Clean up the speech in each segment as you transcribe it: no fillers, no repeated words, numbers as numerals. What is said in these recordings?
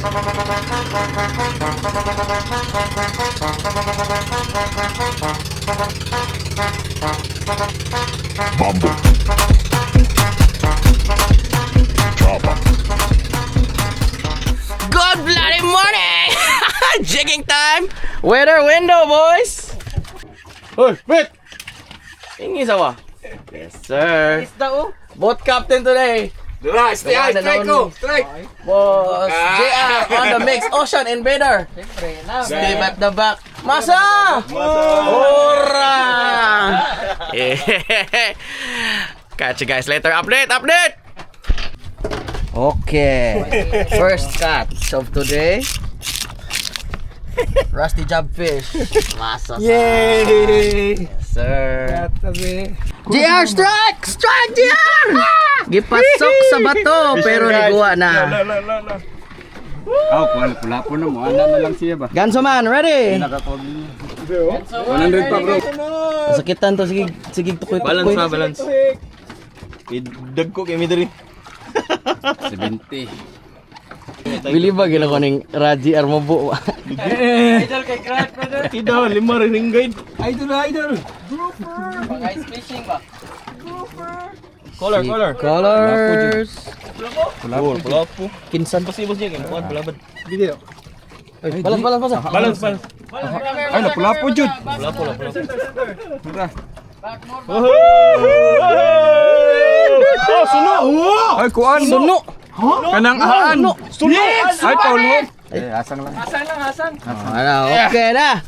Mambo. Chapa. Good bloody morning! Jigging time! Weather window, boys! Hoy, wait! Ingis awa? Yes, sir. Boat captain today. Strike ko! Strike! Boss JR on the mix. Ocean Invader. Steve at the back. Masa! Ora! Yeah. Catch you guys later. Update! Okay. First catch of today. Rusty job fish. Masa. Yay! Yes, sir. Tabi. JR, strike! Strike, JR! Gipasok sa bato, pero niguwa na. Pula po na mo. Ana na lang siya ba? Ganso man, ready? 100 pa bro. Sakitan to, sige tukoy. Balance na, balance. Dag ko kay Midri. 70. Bili ba gila ko ning Raji Armobo? Idol kay Crack, brother. Idol, 5 ring guide. Idol! Guys, fishing ba? Color. Colors. Pula po. Kinsan. Pasibos niya, kaya palabad. Video. Balance. Ay, napula po jud. Pula po. Mura. Oh, suno! Ay, kuan. Suno. Kanang aan. Suno! Ay, Paulo. Asang lang. Ano, okay na.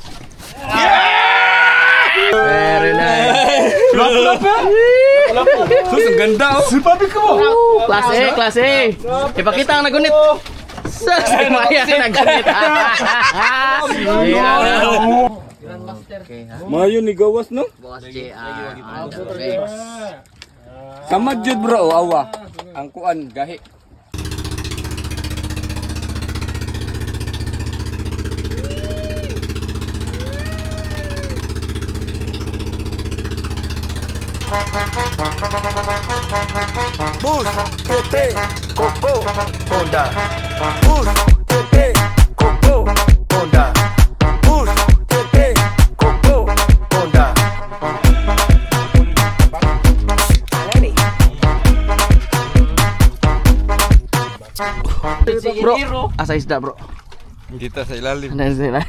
Very nice. Sus, ang ganda oh. Supabi ko mo. Class A. Ipakita ang nagunit. Sa Maya nagunit. Mayo ni gawas no? Boss JR on the mix. Samad jud bro, awa. Ang kuan gahi. Bus, TT, Coco, Honda. Bus, TT, Coco, Honda. Bus, TT, Coco, Honda. Bro, asa isda bro? Kita sa ilalim. Ano sila?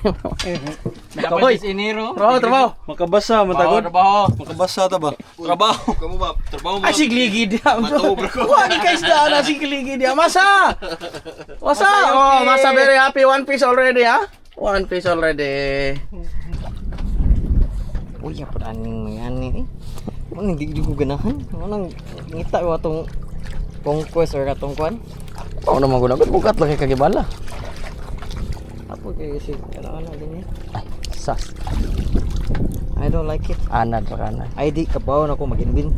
Dapat si Nero. Trabaho. Makabasa, matagod. Trabaho. Makabasa ta ba? Trabaho. Kamu ba? Trabaho mo. Ay, sigligi dia. Huwag ka isda na sigligi dia. Masa! Masa! Oh, Masa very happy. One piece already, ha? One piece already. Uy, apa aning yan ni? Ano hindi ko ganahan? Anong ngita ko atong conquest or atong kwan? Oo naman ko na. Bukat lang kay kagibala. Apa kayak si anak-anak gini? Ay, sas. I don't like it. Anad pa kana. Ay di kabaw na ko mag-inbin.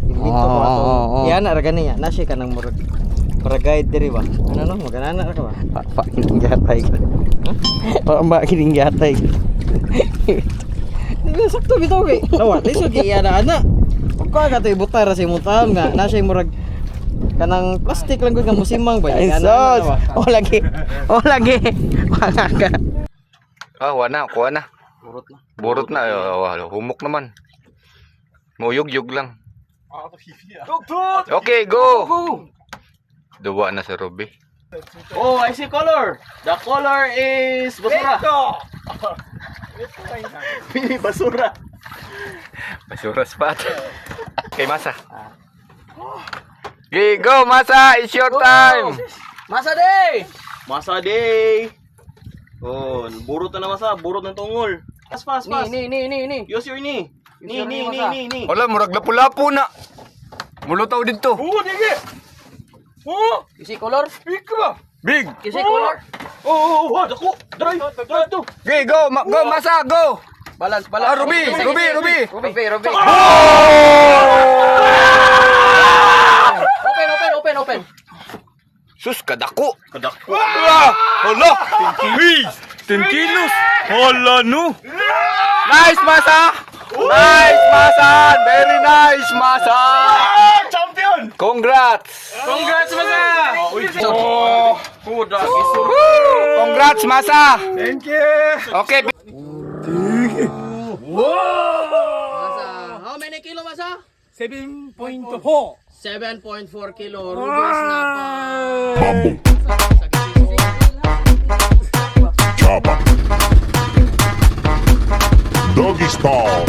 Inbin to ko ato. Yan ara gani ya. Nasi kanang murag para guide diri ba. Ano no maganana ra ka ba? Pa kining gatay. Pa mbak kining gatay. Di sakto bitaw kay. Lawa, di so di ana ana. Pagka ka to ibutar ra si mutang nga nasi murag kanang plastic lang gud nga musimang ba yan ana. Oh lagi. Mga Wana, kuha na. Burot na. Humok naman. Muyog-yug lang. Okay, go! Duwa na sa Ruby. Oh, I see color. The color is basura. Pili basura. Basura spot. Okay, Masa. Okay, go, Masa! It's your time! Masa day. Oh, burot na masa, burot ng tungol. Pas. Ni. Use your knee. Ni. Wala, murag lapu-lapu na. Mulutaw dito. Dige. Kisi color. Big! Kisi color. Dako. Drive to. Okay, go, Masa, go! Balance. Ruby! Open. Sus, kadako! Hala! 10 kilos! Hala, no! Nice, Masa! Very nice, Masa! Champion! Congrats! Congrats, Masa! Oh, Kuda, Congrats, Masa! Thank you. Okay, Masa, how many kilo masa? 7.4. 7.4 kilo. Rugos na pa. Chopper. Doggy style.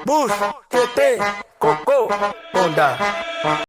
Bus, Tete, Coco, Honda.